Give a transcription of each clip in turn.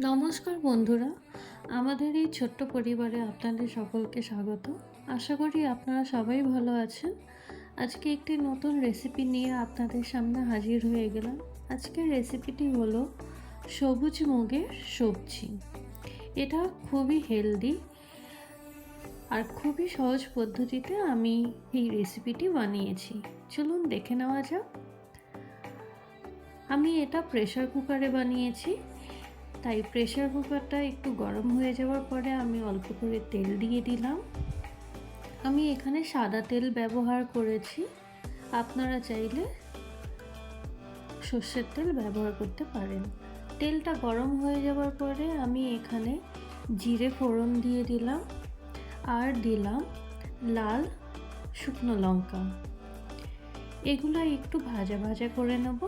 নমস্কার বন্ধুরা, আমাদের এই ছোট্ট পরিবারে আপনাদের সকলকে স্বাগত। আশা করি আপনারা সবাই ভালো আছেন। আজকে একটি নতুন রেসিপি নিয়ে আপনাদের সামনে হাজির হয়ে গেলাম। আজকের রেসিপিটি হলো সবুজ মুগের সবজি। এটা খুবই হেলদি আর খুবই সহজ পদ্ধতিতে আমি এই রেসিপিটি বানিয়েছি। চলুন দেখে নেওয়া যাক। আমি এটা প্রেসার কুকারে বানিয়েছি। তাই প্রেসার কুকারটা একটু গরম হয়ে যাওয়ার পরে আমি অল্প করে তেল দিয়ে দিলাম। আমি এখানে সাদা তেল ব্যবহার করেছি, আপনারা চাইলে সর্ষের তেল ব্যবহার করতে পারেন। তেলটা গরম হয়ে যাওয়ার পরে আমি এখানে জিরে ফোড়ন দিয়ে দিলাম আর দিলাম লাল শুকনো লঙ্কা। এগুলো একটু ভাজা ভাজা করে নেব।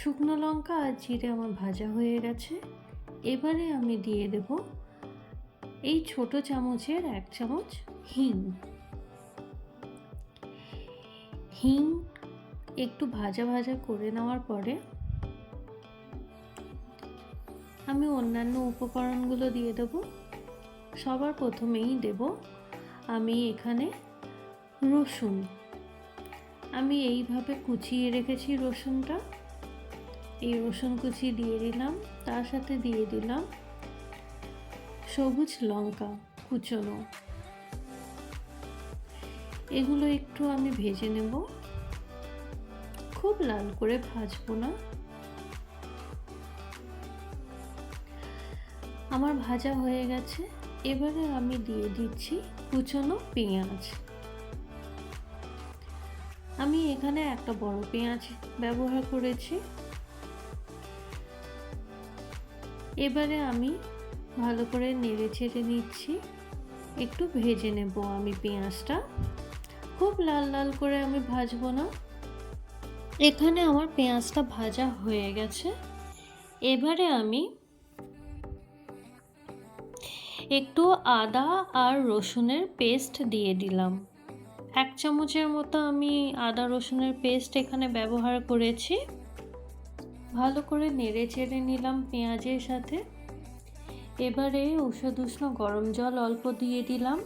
শুকনো লঙ্কা আর জিরে আমার ভাজা হয়ে গেছে। এবারে আমি দিয়ে দেব এই ছোট চামচের 1 চামচ হিং একটু ভাজা ভাজা করে নেওয়ার পরে আমি অন্যান্য উপকরণগুলো দিয়ে দেব। সবার প্রথমেই দেব আমি এখানে রসুন। আমি এইভাবে কুচিয়ে রেখেছি রসুনটা। এই রসুন কুচি দিয়ে দিলাম, তার সাথে দিয়ে দিলাম সবুজ লঙ্কা কুচনো। এগুলো একটু আমি ভেজে নেব, খুব লাল করে ভাজবো না। আমার ভাজা হয়ে গেছে। এবারে আমি দিয়ে দিচ্ছি কুচনো পেঁয়াজ। আমি এখানে একটা বড় পেঁয়াজ ব্যবহার করেছি। এবারে আমি ভালো করে নেড়ে ছেড়ে নিচ্ছি, একটু ভেজে নেব আমি পেঁয়াজটা। খুব লাল লাল করে আমি ভাজবো না। এখানে আমার পেঁয়াজটা ভাজা হয়ে গেছে। এবারে আমি একটু আদা আর রসুনের পেস্ট দিয়ে দিলাম। 1 চামচের মতো আমি আদা রসুনের পেস্ট এখানে ব্যবহার করেছি। ভালো করে নেড়ে চেড়ে নিলাম পেঁয়াজের সাথে। এবারে উষ্ণ গরম জল অল্প দিয়ে দিলাম।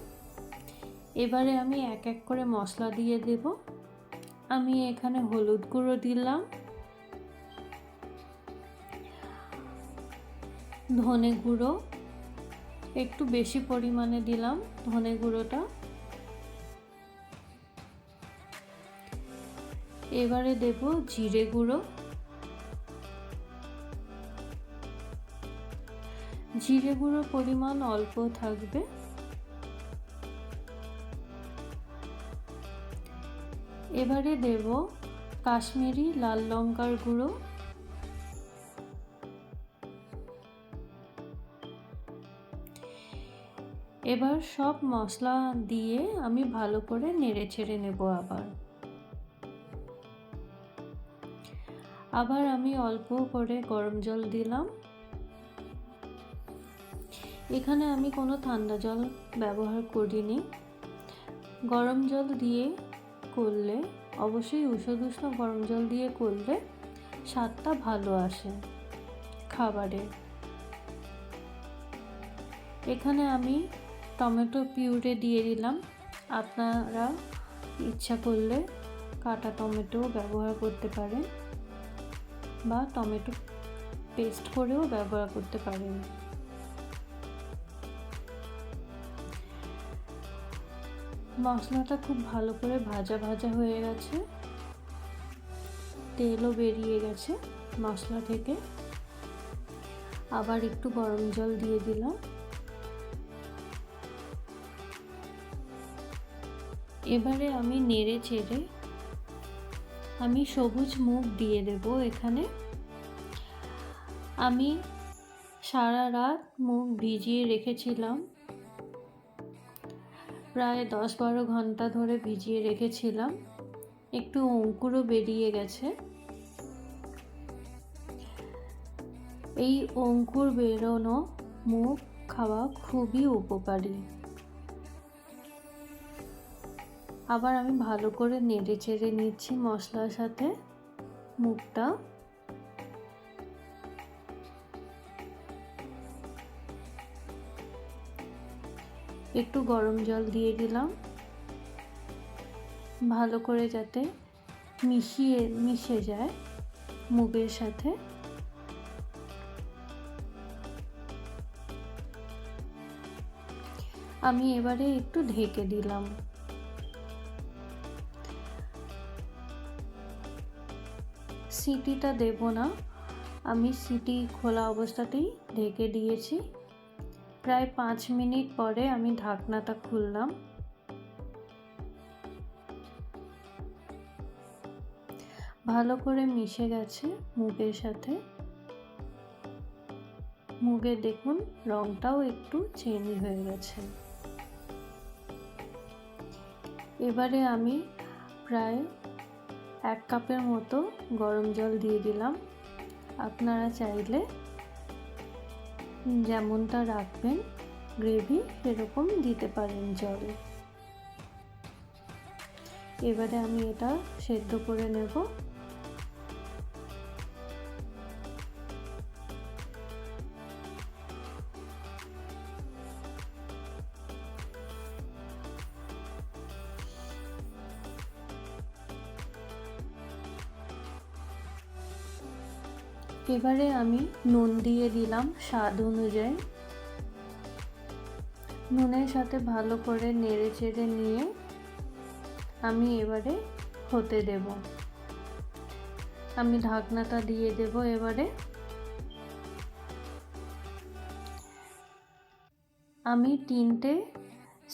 এবারে আমি এক এক করে মশলা দিয়ে দেব। আমি এখানে হলুদ গুঁড়ো দিলাম, ধনে গুঁড়ো একটু বেশি পরিমাণে দিলাম ধনে গুঁড়োটা। এবারে দেব জিরে গুঁড়ো। জিরে গুঁড়োর পরিমাণ অল্প থাকবে। এবারে দেব কাশ্মীরি লাল লঙ্কার গুঁড়ো। এবার সব মশলা দিয়ে আমি ভালো করে নেড়ে ছেড়ে নেব। আবার আমি অল্প করে গরম জল দিলাম। এখানে আমি কোনো ঠান্ডা জল ব্যবহার করিনি। গরম জল দিয়ে করলে অবশ্যই উষ্ণ গরম জল দিয়ে করলে স্বাদটা ভালো আসে খাবারে। এখানে আমি টমেটো পিউরে দিয়ে দিলাম। আপনারা ইচ্ছা করলে কাটা টমেটো ব্যবহার করতে পারেন বা টমেটো পেস্ট করেও ব্যবহার করতে পারেন। মশলাটা খুব ভালো করে ভাজা ভাজা হয়ে গেছে, তেলও বেরিয়ে গেছে মশলা থেকে। আবার একটু গরম জল দিয়ে দিলাম। এবারে আমি নেড়ে চেড়ে আমি সবুজ মুগ দিয়ে দেব। এখানে আমি সারা রাত মুগ ভিজিয়ে রেখেছিলাম, প্রায় 10-12 ঘন্টা ধরে ভিজিয়ে রেখেছিলাম। একটু অঙ্কুরও বেরিয়ে গেছে। এই অঙ্কুর বেরোনো মুগ খাওয়া খুবই উপকারী। আবার আমি ভালো করে নেড়ে চেড়ে নিচ্ছি মশলার সাথে মুগটা। একটু গরম জল দিয়ে দিলাম, ভালো করে যাতে মিশে যায় মুগের সাথে। আমি এবারে একটু ঢেকে দিলাম। সিটিটা দেব না, আমি সিটি খোলা অবস্থাতেই ঢেকে দিয়েছি। প্রায় 5 মিনিট পরে আমি ঢাকনাটা খুললাম। ভালো করে মিশে গেছে মুগের সাথে। মুগের দেখুন রংটাও একটু চেঞ্জ হয়ে গেছে। এবারে আমি প্রায় 1 কাপের মতো গরম জল দিয়ে দিলাম। আপনারা চাইলে যেমনটা রাখবেন গ্রেভি সেরকম দিতে পারেন জল। এবারে আমি এটা সেদ্ধ করে নেব। এবারে আমি নুন দিয়ে দিলাম স্বাদ অনুযায়ী। নুনের সাথে ভালো করে নেড়ে চেড়ে নিয়ে আমি এবারে হতে দেব। আমি ঢাকনাটা দিয়ে দেব। এবারে আমি 3টে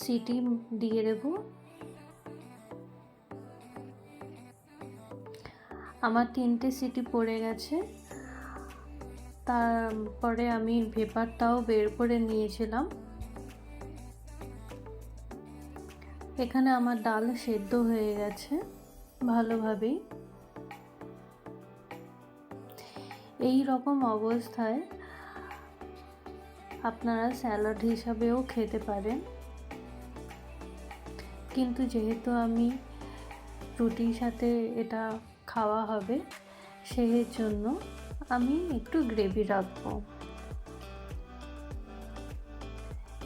সিটি দিয়ে দেব। আমার 3টে সিটি পড়ে গেছে। তারপরে আমি ভেপারটাও বের করে নিয়েছিলাম। এখানে আমার ডাল সেদ্ধ হয়ে গেছে ভালোভাবেই। এই রকম অবস্থায় আপনারা স্যালাড হিসাবেও খেতে পারেন, কিন্তু যেহেতু আমি রুটির সাথে এটা খাওয়া হবে সেই জন্য আমি একটু গ্রেভি রাখবো।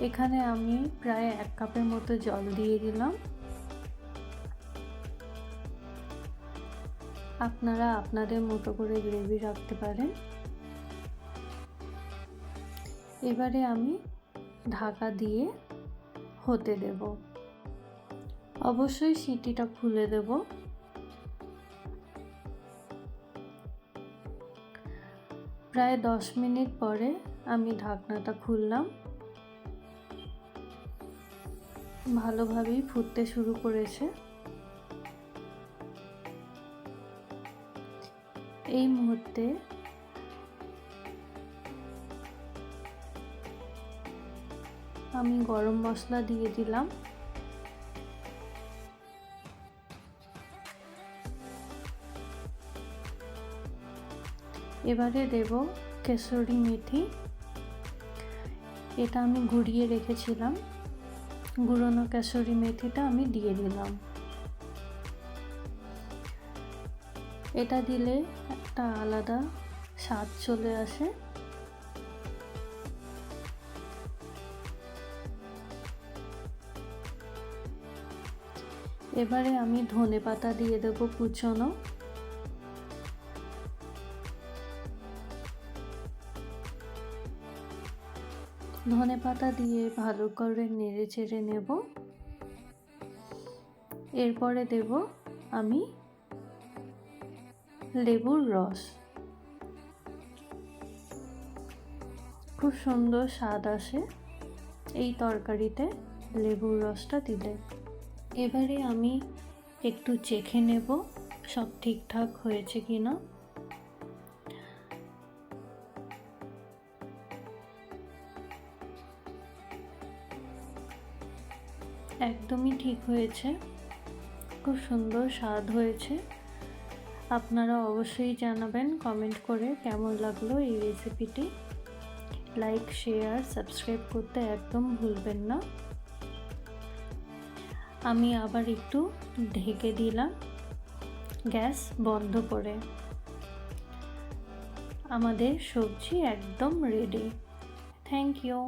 এখানে আমি প্রায় 1 কাপের মতো জল দিয়ে দিলাম। আপনারা আপনাদের মতো করে গ্রেভি রাখতে পারেন। এবারে আমি ঢাকা দিয়ে হতে দেব। অবশ্যই সিটিটা খুলে দেব। প্রায় 10 মিনিট পরে আমি ঢাকনাটা খুললাম। ভালোভাবেই ফুটতে শুরু করেছে। এই মুহূর্তে আমি গরম মশলা দিয়ে দিলাম। এবারে দেব কেশরি মেথি। এটা আমি ঘুরিয়ে রেখেছিলাম। গুঁড়োনো কেশরি মেথিটা আমি দিয়ে দিলাম। এটা দিলে একটা আলাদা স্বাদ চলে আসে। এবারে আমি ধনেপাতা দিয়ে দেব কুচনো। ধনেপাতা দিয়ে ভালো করে নেড়ে চেড়ে নেব। এরপরে দেব আমি লেবুর রস। খুব সুন্দর স্বাদ আসে এই তরকারিতে লেবুর রসটা দিলে। এবারে আমি একটু চেখে নেব সব ঠিকঠাক হয়েছে কিনা। একদমই ঠিক হয়েছে, খুব সুন্দর স্বাদ হয়েছে। আপনারা অবশ্যই জানাবেন কমেন্ট করে কেমন লাগলো এই রেসিপিটি। লাইক, শেয়ার, সাবস্ক্রাইব করতে একদম ভুলবেন না। আমি আবার একটু ঢেকে দিলাম গ্যাস বন্ধ করে। আমাদের সবজি একদম রেডি। Thank you.